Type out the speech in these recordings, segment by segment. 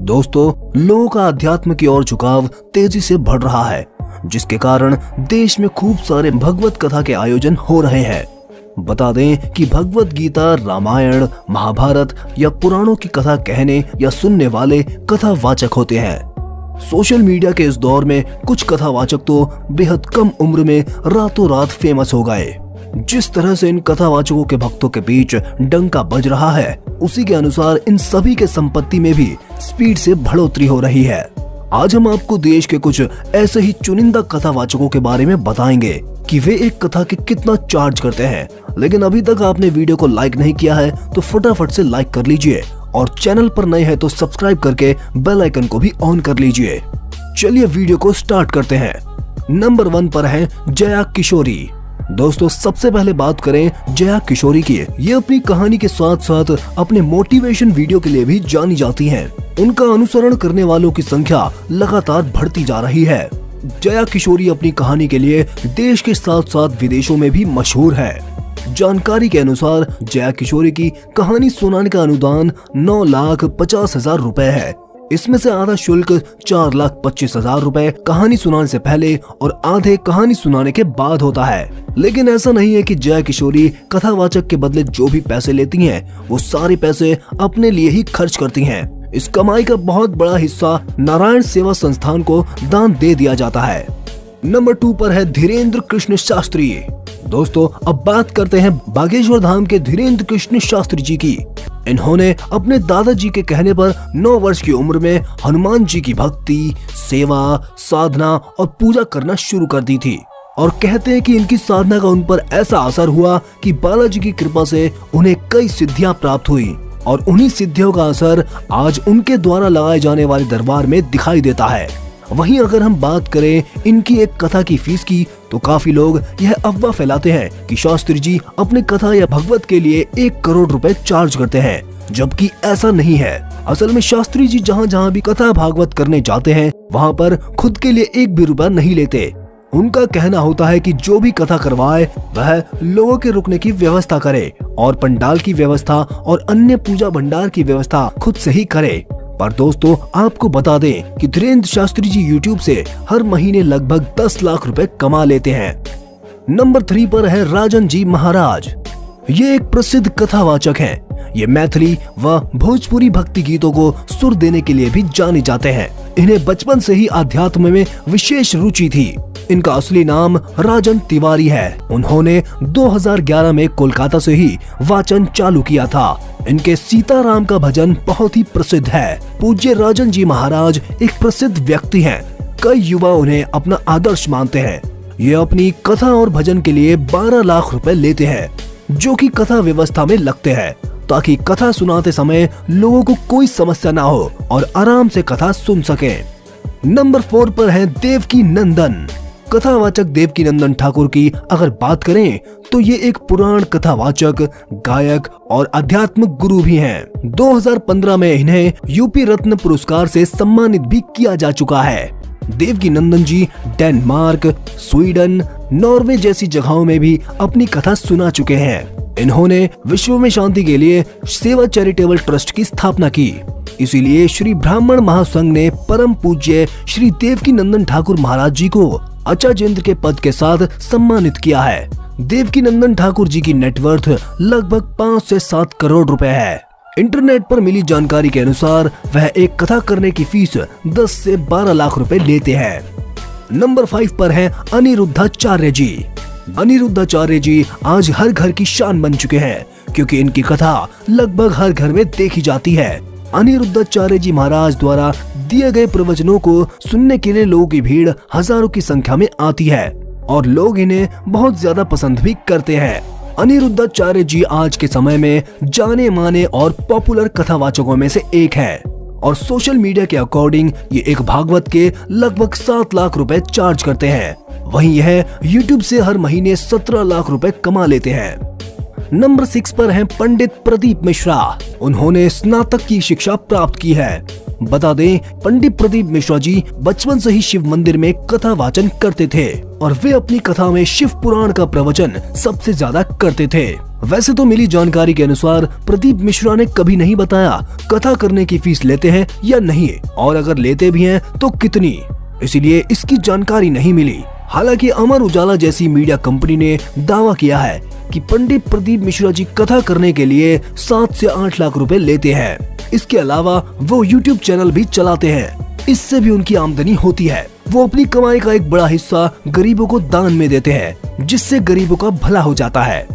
दोस्तों, लोगों का अध्यात्म की ओर झुकाव तेजी से बढ़ रहा है, जिसके कारण देश में खूब सारे भगवत कथा के आयोजन हो रहे हैं। बता दें कि भगवत गीता, रामायण, महाभारत या पुराणों की कथा कहने या सुनने वाले कथावाचक होते हैं। सोशल मीडिया के इस दौर में कुछ कथावाचक तो बेहद कम उम्र में रातों रात फेमस हो गए। जिस तरह से इन कथावाचकों के भक्तों के बीच डंका बज रहा है, उसी के अनुसार इन सभी के संपत्ति में भी स्पीड से बढ़ोतरी हो रही है। आज हम आपको देश के कुछ ऐसे ही चुनिंदा कथावाचकों के बारे में बताएंगे कि वे एक कथा के कितना चार्ज करते हैं। लेकिन अभी तक आपने वीडियो को लाइक नहीं किया है तो फटाफट से लाइक कर लीजिए और चैनल पर नए हैं तो सब्सक्राइब करके बेल आइकन को भी ऑन कर लीजिए। चलिए वीडियो को स्टार्ट करते हैं। नंबर 1 पर है जया किशोरी। दोस्तों, सबसे पहले बात करें जया किशोरी की। ये अपनी कहानी के साथ साथ अपने मोटिवेशन वीडियो के लिए भी जानी जाती हैं। उनका अनुसरण करने वालों की संख्या लगातार बढ़ती जा रही है। जया किशोरी अपनी कहानी के लिए देश के साथ साथ विदेशों में भी मशहूर है। जानकारी के अनुसार जया किशोरी की कहानी सुनाने का अनुदान 9,50,000 रुपए है। इसमें से आधा शुल्क 4,25,000 रुपए कहानी सुनाने से पहले और आधे कहानी सुनाने के बाद होता है। लेकिन ऐसा नहीं है कि जया किशोरी कथावाचक के बदले जो भी पैसे लेती हैं, वो सारे पैसे अपने लिए ही खर्च करती हैं। इस कमाई का बहुत बड़ा हिस्सा नारायण सेवा संस्थान को दान दे दिया जाता है। नंबर 2 पर है धीरेन्द्र कृष्ण शास्त्री। दोस्तों, अब बात करते हैं बागेश्वर धाम के धीरेन्द्र कृष्ण शास्त्री जी की। इन्होंने अपने दादाजी के कहने पर 9 वर्ष की उम्र में हनुमान जी की भक्ति, सेवा, साधना और पूजा करना शुरू कर दी थी। और कहते हैं कि इनकी साधना का उन पर ऐसा असर हुआ कि बालाजी की कृपा से उन्हें कई सिद्धियां प्राप्त हुई और उन्हीं सिद्धियों का असर आज उनके द्वारा लगाए जाने वाले दरबार में दिखाई देता है। वहीं अगर हम बात करें इनकी एक कथा की फीस की, तो काफी लोग यह अफवाह फैलाते हैं कि शास्त्री जी अपने कथा या भगवत के लिए 1 करोड़ रुपए चार्ज करते हैं, जबकि ऐसा नहीं है। असल में शास्त्री जी जहाँ जहाँ भी कथा भागवत करने जाते हैं, वहाँ पर खुद के लिए 1 भी रुपया नहीं लेते। उनका कहना होता है कि जो भी कथा करवाए वह लोगों के रुकने की व्यवस्था करे और पंडाल की व्यवस्था और अन्य पूजा भंडार की व्यवस्था खुद से ही करे। पर दोस्तों, आपको बता दें कि धीरेन्द्र शास्त्री जी यूट्यूब से हर महीने लगभग 10 लाख रुपए कमा लेते हैं। नंबर 3 पर है राजन जी महाराज। ये एक प्रसिद्ध कथावाचक हैं। ये मैथिली व भोजपुरी भक्ति गीतों को सुर देने के लिए भी जाने जाते हैं। इन्हें बचपन से ही अध्यात्म में विशेष रुचि थी। इनका असली नाम राजन तिवारी है। उन्होंने 2011 में कोलकाता से ही वाचन चालू किया था। इनके सीताराम का भजन बहुत ही प्रसिद्ध है। पूज्य राजन जी महाराज एक प्रसिद्ध व्यक्ति हैं। कई युवा उन्हें अपना आदर्श मानते हैं। ये अपनी कथा और भजन के लिए 12 लाख रुपए लेते हैं, जो कि कथा व्यवस्था में लगते हैं, ताकि कथा सुनाते समय लोगों को कोई समस्या ना हो और आराम से कथा सुन सके। नंबर 4 पर है देवकी नंदन। कथावाचक देवकी नंदन ठाकुर की अगर बात करें तो ये एक पुराण कथावाचक, गायक और आध्यात्मिक गुरु भी हैं। 2015 में इन्हें यूपी रत्न पुरस्कार से सम्मानित भी किया जा चुका है। देवकी नंदन जी डेनमार्क, स्वीडन, नॉर्वे जैसी जगहों में भी अपनी कथा सुना चुके हैं। इन्होंने विश्व में शांति के लिए सेवा चैरिटेबल ट्रस्ट की स्थापना की। इसीलिए श्री ब्राह्मण महासंघ ने परम पूज्य श्री देवकी नंदन ठाकुर महाराज जी को आचार्येंद्र के पद के साथ सम्मानित किया है। देवकी नंदन ठाकुर जी की नेटवर्थ लगभग 5 से 7 करोड़ रुपए है। इंटरनेट पर मिली जानकारी के अनुसार वह एक कथा करने की फीस 10 से 12 लाख रुपए लेते हैं। नंबर 5 पर है अनिरुद्धाचार्य जी। अनिरुद्धाचार्य जी आज हर घर की शान बन चुके हैं, क्योंकि इनकी कथा लगभग हर घर में देखी जाती है। अनिरुद्धाचार्य जी महाराज द्वारा दिए गए प्रवचनों को सुनने के लिए लोगों की भीड़ हजारों की संख्या में आती है और लोग इन्हें बहुत ज्यादा पसंद भी करते हैं। अनिरुद्धाचार्य जी आज के समय में जाने माने और पॉपुलर कथावाचकों में से एक है और सोशल मीडिया के अकॉर्डिंग ये एक भागवत के लगभग 7 लाख रुपए चार्ज करते हैं। वहीं यह यूट्यूब से हर महीने 17 लाख रुपए कमा लेते हैं। नंबर 6 पर हैं पंडित प्रदीप मिश्रा। उन्होंने स्नातक की शिक्षा प्राप्त की है। बता दें, पंडित प्रदीप मिश्रा जी बचपन से ही शिव मंदिर में कथा वाचन करते थे और वे अपनी कथा में शिव पुराण का प्रवचन सबसे ज्यादा करते थे। वैसे तो मिली जानकारी के अनुसार प्रदीप मिश्रा ने कभी नहीं बताया कथा करने की फीस लेते हैं या नहीं, और अगर लेते भी हैं तो कितनी, इसलिए इसकी जानकारी नहीं मिली। हालांकि अमर उजाला जैसी मीडिया कंपनी ने दावा किया है कि पंडित प्रदीप मिश्रा जी कथा करने के लिए 7 से 8 लाख रुपए लेते हैं। इसके अलावा वो यूट्यूब चैनल भी चलाते हैं, इससे भी उनकी आमदनी होती है। वो अपनी कमाई का एक बड़ा हिस्सा गरीबों को दान में देते हैं, जिससे गरीबों का भला हो जाता है।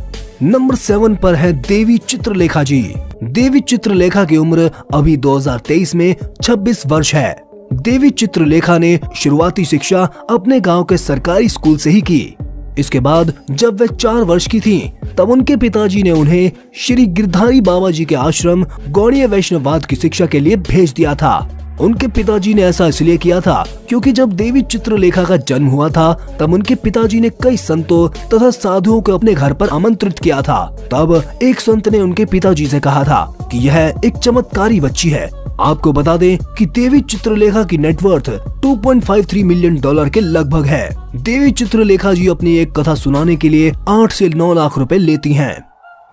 नंबर 7 पर है देवी चित्रलेखा जी। देवी चित्रलेखा की उम्र अभी 2023 में 26 वर्ष है। देवी चित्रलेखा ने शुरुआती शिक्षा अपने गांव के सरकारी स्कूल से ही की। इसके बाद जब वे 4 वर्ष की थीं, तब उनके पिताजी ने उन्हें श्री गिरधारी बाबा जी के आश्रम गौड़ीय वैष्णववाद की शिक्षा के लिए भेज दिया था। उनके पिताजी ने ऐसा इसलिए किया था क्योंकि जब देवी चित्रलेखा का जन्म हुआ था, तब उनके पिताजी ने कई संतों तथा साधुओं को अपने घर पर आमंत्रित किया था। तब एक संत ने उनके पिताजी से कहा था कि यह एक चमत्कारी बच्ची है। आपको बता दें कि देवी चित्रलेखा की नेटवर्थ $2.53 मिलियन के लगभग है। देवी चित्रलेखा जी अपनी एक कथा सुनाने के लिए 8 से 9 लाख रुपए लेती हैं।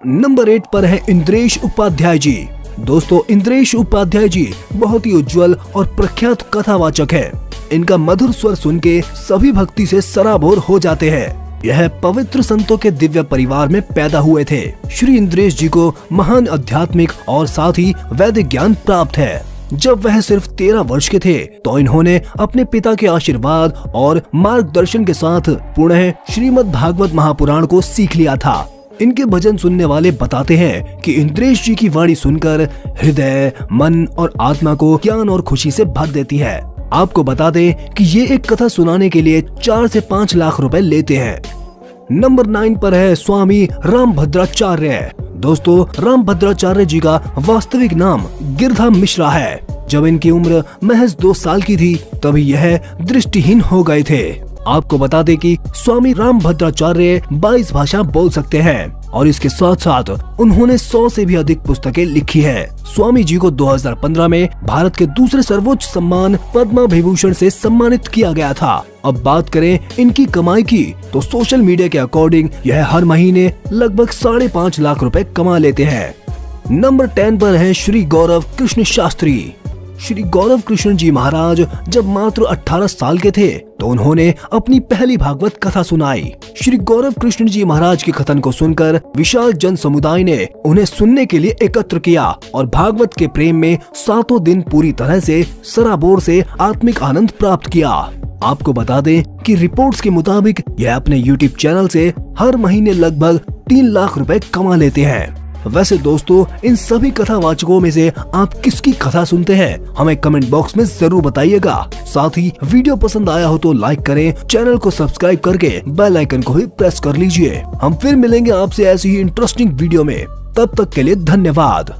नंबर 8 पर है इंद्रेश उपाध्याय जी। दोस्तों, इंद्रेश उपाध्याय जी बहुत ही उज्जवल और प्रख्यात कथावाचक है। इनका मधुर स्वर सुन के सभी भक्ति से सराबोर हो जाते हैं। यह पवित्र संतों के दिव्य परिवार में पैदा हुए थे। श्री इंद्रेश जी को महान आध्यात्मिक और साथ ही वैदिक ज्ञान प्राप्त है। जब वह सिर्फ 13 वर्ष के थे, तो इन्होंने अपने पिता के आशीर्वाद और मार्गदर्शन के साथ पुनः श्रीमद् भागवत महापुराण को सीख लिया था। इनके भजन सुनने वाले बताते हैं कि इंद्रेश जी की वाणी सुनकर हृदय, मन और आत्मा को ज्ञान और खुशी से भर देती है। आपको बता दें कि ये एक कथा सुनाने के लिए 4 से 5 लाख रुपए लेते हैं। नंबर 9 पर है स्वामी रामभद्राचार्य। दोस्तों, रामभद्राचार्य जी का वास्तविक नाम गिरधा मिश्रा है। जब इनकी उम्र महज 2 साल की थी, तभी यह दृष्टिहीन हो गए थे। आपको बता दें कि स्वामी रामभद्राचार्य 22 भाषा बोल सकते हैं और इसके साथ साथ उन्होंने 100 से भी अधिक पुस्तकें लिखी है। स्वामी जी को 2015 में भारत के दूसरे सर्वोच्च सम्मान पद्म विभूषण से सम्मानित किया गया था। अब बात करें इनकी कमाई की, तो सोशल मीडिया के अकॉर्डिंग यह हर महीने लगभग 5.5 लाख रुपए कमा लेते हैं। नंबर 10 पर है श्री गौरव कृष्ण शास्त्री। श्री गौरव कृष्ण जी महाराज जब मात्र 18 साल के थे, तो उन्होंने अपनी पहली भागवत कथा सुनाई। श्री गौरव कृष्ण जी महाराज के कथन को सुनकर विशाल जन समुदाय ने उन्हें सुनने के लिए एकत्र किया और भागवत के प्रेम में 7 दिन पूरी तरह से सराबोर से आत्मिक आनंद प्राप्त किया। आपको बता दें कि रिपोर्ट्स के मुताबिक यह अपने YouTube चैनल से हर महीने लगभग 3 लाख रुपए कमा लेते हैं। वैसे दोस्तों, इन सभी कथावाचकों में से आप किसकी कथा सुनते हैं, हमें कमेंट बॉक्स में जरूर बताइएगा। साथ ही वीडियो पसंद आया हो तो लाइक करें, चैनल को सब्सक्राइब करके बेल आइकन को भी प्रेस कर लीजिए। हम फिर मिलेंगे आपसे ऐसी ही इंटरेस्टिंग वीडियो में। तब तक के लिए धन्यवाद।